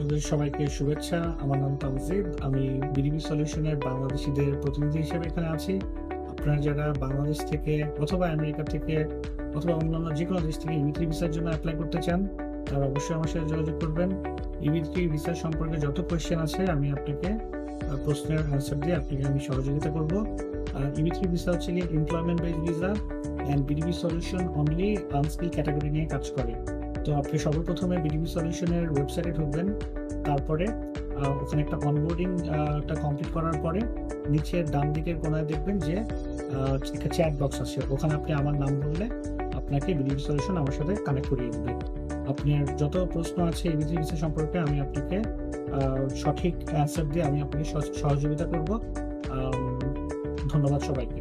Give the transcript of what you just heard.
আপনাদের সবাইকে শুভেচ্ছা। আমার নাম তামজিদ। আমি বিডিবি সলিউশনের বাংলাদেশীদের প্রতিনিধি হিসেবে এখানে আছি। আপনারা যারা বাংলাদেশ থেকে অথবা আমেরিকা থেকে অথবা অন্যান্য যেকোনো দেশ থেকে ইবি3 ভিসার জন্য এপ্লাই করতে চান, তারা অবশ্যই আমার সাথে যোগাযোগ করবেন। ইবি3 ভিসা সম্পর্কে যত কোয়েশ্চেন আছে আমি আপনাকে প্রশ্নের অ্যান্সার দিয়ে আপনাকে আমি সহযোগিতা করব। ইবি3 ভিসা হচ্ছে গিয়ে employment based visa and BDB solution only unskilled category নিয়ে কাজ করে। তো আপনি সর্বপ্রথমে বিডিবি সলিউশনের ওয়েবসাইটে ঢুকবেন। তারপরে ওখানে একটা অনবোর্ডিং কমপ্লিট করার পরে নিচের ডান দিকের কোনায় দেখবেন যে একটা চ্যাট বক্স আছে। ওখানে আপনি আমার নাম বললে আপনাকে বিডিবি সলিউশন আমার সাথে কানেক্ট করিয়ে দেবে। আপনার যত প্রশ্ন আছে ইবি3 ভিসা সম্পর্কে আমি আপনাকে সঠিক অ্যান্সার দিয়ে আমি আপনাকে সহযোগিতা করব। ধন্যবাদ সবাইকে।